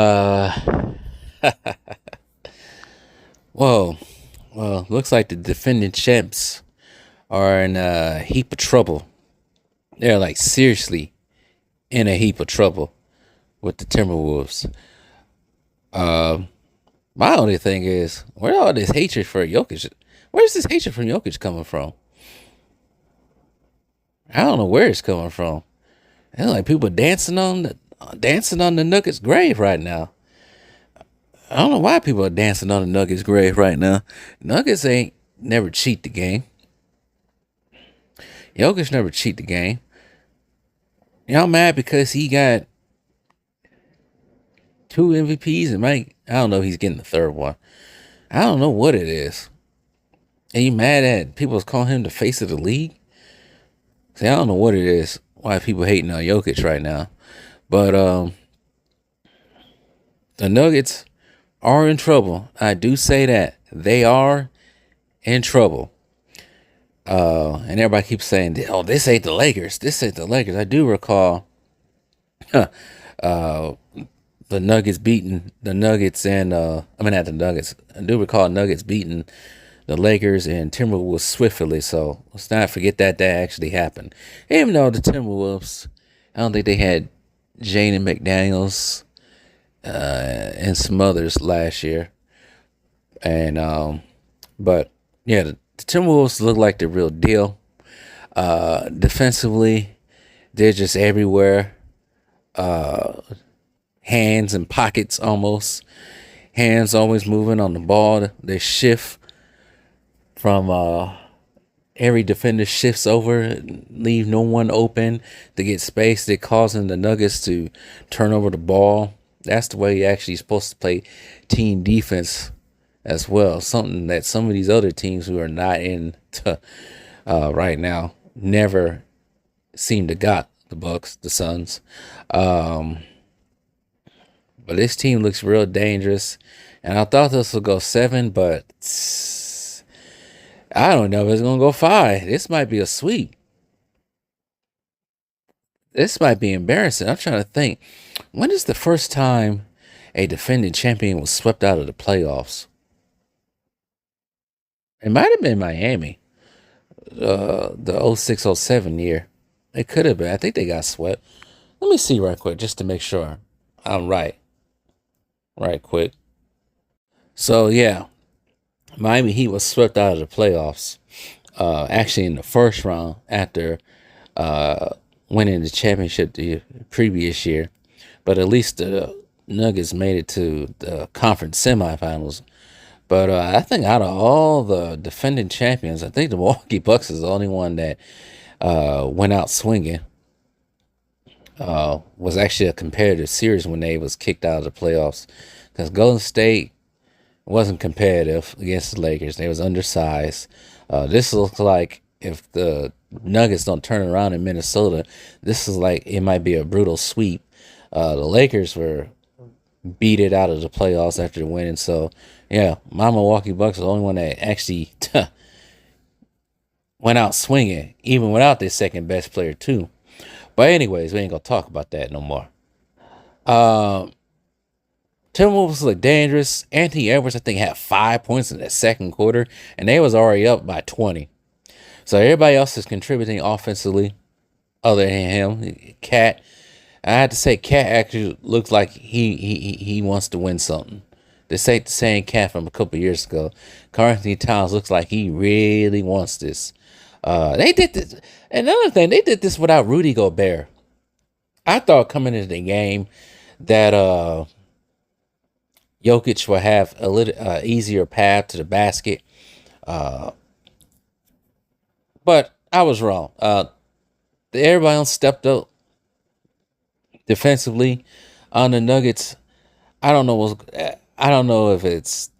Uh, whoa. Well, looks like the defending champs are in a heap of trouble. They're like seriously in a heap of trouble with the Timberwolves. Um, my only thing is, where all this hatred for Jokic? Where's this hatred from Jokic coming from? I don't know where it's coming from. And like people dancing on the Nuggets grave right now. I don't know why people are dancing on the Nuggets grave right now. Nuggets ain't never cheat the game. Jokic never cheat the game. Y'all mad because he got two MVPs and Mike? I don't know if he's getting the third one. I don't know what it is. And you mad at people's calling him the face of the league? See, I don't know what it is. Why people hating on Jokic right now. But the Nuggets are in trouble. I do say that. They are in trouble. And everybody keeps saying, "Oh, this ain't the Lakers. This ain't the Lakers." I do recall, uh, the Nuggets beating the Nuggets and I mean not the Nuggets. I do recall Nuggets beating the Lakers and Timberwolves swiftly. So let's not forget that that actually happened. Even though the Timberwolves, I don't think they had Jaden McDaniels and some others last year. And but yeah, the Timberwolves look like the real deal. Defensively, they're just everywhere. Hands and pockets almost. Hands always moving on the ball. They shift from every defender shifts over, leave no one open to get space. They're causing the Nuggets to turn over the ball. That's the way you're actually supposed to play team defense as well. Something that some of these other teams who are not in right now never seem to got the Bucks, the Suns. Um, but this team looks real dangerous. And I thought this would go seven, but I don't know if it's gonna go five. This might be a sweep. This might be embarrassing. I'm trying to think. When is the first time a defending champion was swept out of the playoffs? It might have been Miami, the 06-07 year. It could have been. I think they got swept. Let me see right quick just to make sure I'm right. Right quick. So yeah, Miami Heat was swept out of the playoffs. Actually, in the first round after uh, winning the championship the previous year, but at least the Nuggets made it to the conference semifinals. But I think out of all the defending champions, I think the Milwaukee Bucks is the only one that went out swinging. Was actually a competitive series when they was kicked out of the playoffs because Golden State wasn't competitive against the Lakers. They was undersized. This looks like if the Nuggets don't turn around in Minnesota, this is like it might be a brutal sweep. The Lakers were beat it out of the playoffs after winning. So yeah, my Milwaukee Bucks are the only one that actually went out swinging, even without their second best player too. But anyways, we ain't gonna talk about that no more. Um, Timberwolves look dangerous. Anthony Edwards, I think, had 5 points in the second quarter, and they was already up by 20. So everybody else is contributing offensively, other than him. Cat, I had to say, Cat actually looks like he wants to win something. This ain't the same Cat from a couple years ago. Carlton Towns looks like he really wants this. They did this. Another thing, they did this without Rudy Gobert. I thought coming into the game that Jokic will have a little easier path to the basket, but I was wrong. Everybody else stepped up defensively on the Nuggets. I don't know if it's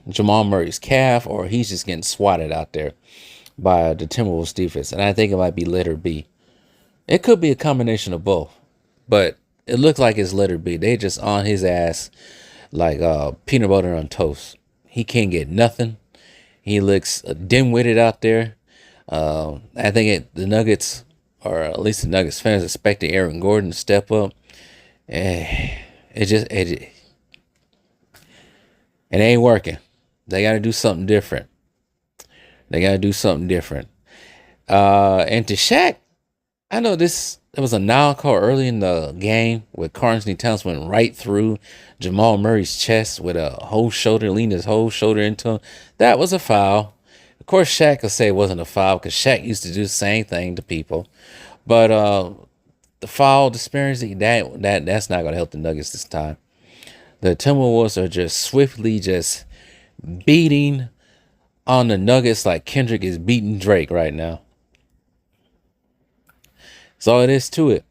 Jamal Murray's calf or he's just getting swatted out there by the Timberwolves defense, and I think it might be letter B. It could be a combination of both, but it looked like it's letter B. They just on his ass like peanut butter on toast. He can't get nothing. He looks dim-witted out there. The Nuggets, or at least the Nuggets fans, expecting Aaron Gordon to step up. Eh, it ain't working. They got to do something different. They got to do something different. And to Shaq, I know this. There was a non-call early in the game where Carnsley Towns went right through Jamal Murray's chest with a whole shoulder, leaned his whole shoulder into him. That was a foul. Of course, Shaq will say it wasn't a foul because Shaq used to do the same thing to people. But the foul disparity that's not going to help the Nuggets this time. The Timberwolves are just swiftly just beating on the Nuggets like Kendrick is beating Drake right now. That's all it is to it.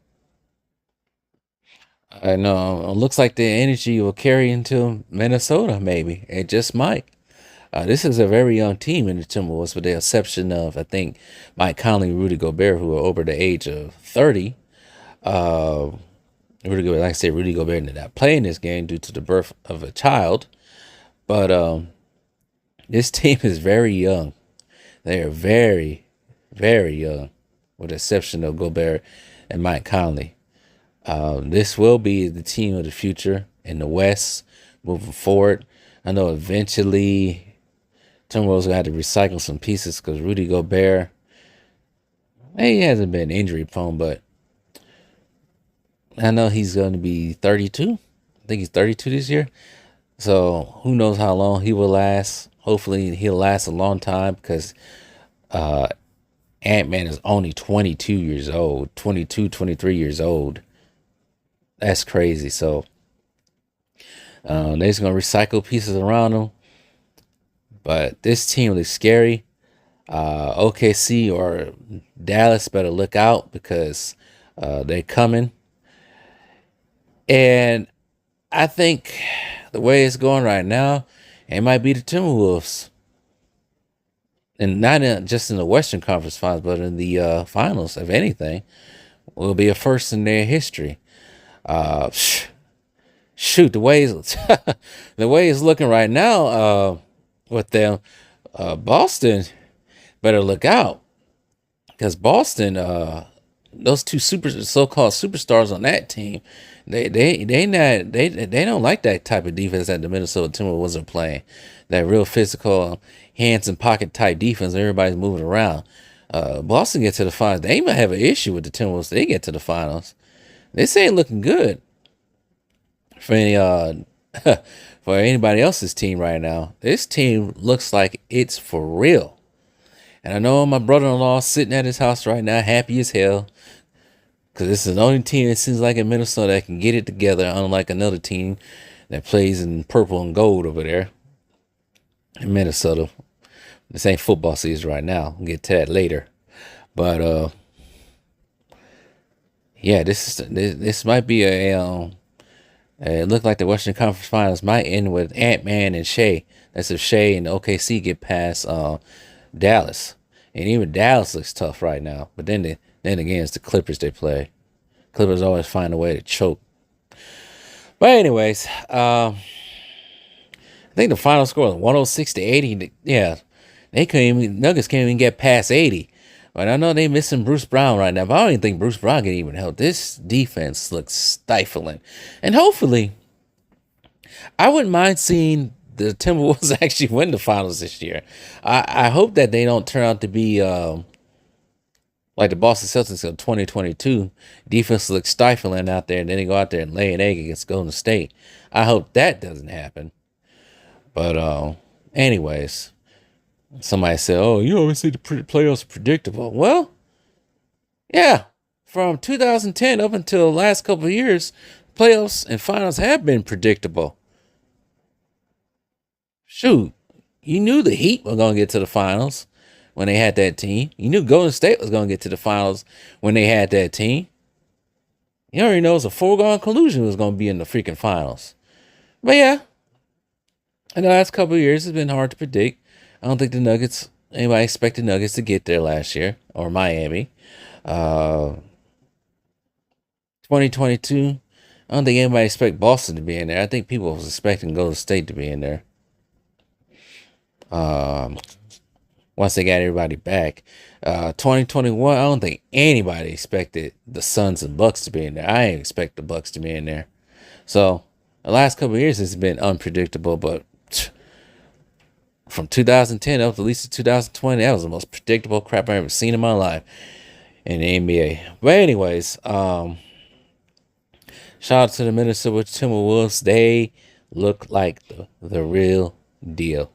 I know. Looks like the energy will carry into Minnesota. Maybe it just might. This is a very young team in the Timberwolves, with the exception of I think Mike Conley, Rudy Gobert, who are over the age of 30. Uh, Rudy Gobert, like I said, Rudy Gobert did not play in this game due to the birth of a child. But this team is very young. They are very, very young, with the exception of Gobert and Mike Conley. This will be the team of the future in the West moving forward. I know eventually Timberwolves gonna have to recycle some pieces because Rudy Gobert, he hasn't been injury prone, but I know he's going to be 32. I think he's 32 this year. So who knows how long he will last. Hopefully he'll last a long time because uh, Ant-Man is only 22 years old, 22, 23 years old. That's crazy. So they're just going to recycle pieces around him. But this team looks scary. OKC or Dallas better look out because they're coming. And I think the way it's going right now, it might be the Timberwolves. And not just in the Western Conference Finals, but in the finals, if anything, will be a first in their history. Uh, Shoot, the way it's, the way it's looking right now with them, Boston better look out because Boston, those two so-called superstars on that team, they don't like that type of defense that the Minnesota Timberwolves are playing. That real physical, hands and pocket type defense. Everybody's moving around. Boston get to the finals. They might have an issue with the Timberwolves. They get to the finals. This ain't looking good for any for anybody else's team right now. This team looks like it's for real. And I know my brother-in-law sitting at his house right now, happy as hell, because this is the only team it seems like in Minnesota that can get it together, unlike another team that plays in purple and gold over there in Minnesota. This ain't football season right now. We'll get to that later. But yeah, this might be it looked like the Western Conference Finals might end with Ant-Man and Shea. That's if Shea and OKC get past Dallas. And even Dallas looks tough right now. But then again, it's the Clippers they play. Clippers always find a way to choke. But anyways, I think the final score was 106-80. Yeah, Nuggets can't even get past 80. But I know they missing Bruce Brown right now. But I don't even think Bruce Brown can even help. This defense looks stifling. And hopefully, I wouldn't mind seeing the Timberwolves actually win the finals this year. I hope that they don't turn out to be like the Boston Celtics of 2022. Defense looks stifling out there, and then they go out there and lay an egg against Golden State. I hope that doesn't happen. But anyways, somebody said, "Oh, you always say the playoffs are predictable." Well, yeah, from 2010 up until the last couple of years, playoffs and finals have been predictable. Shoot, you knew the Heat were going to get to the finals when they had that team. You knew Golden State was going to get to the finals when they had that team. You already know it was a foregone conclusion was going to be in the freaking finals. But yeah, in the last couple of years, it's been hard to predict. I don't think anybody expected Nuggets to get there last year, or Miami. 2022, I don't think anybody expect Boston to be in there. I think people was expecting Golden State to be in there. Once they got everybody back. 2021, I don't think anybody expected the Suns and Bucks to be in there. I ain't expect the Bucks to be in there. So the last couple of years it's been unpredictable, but from 2010 up to at least 2020, that was the most predictable crap I ever seen in my life in the NBA. But anyways, shout out to the Minnesota Timberwolves. They look like the real deal.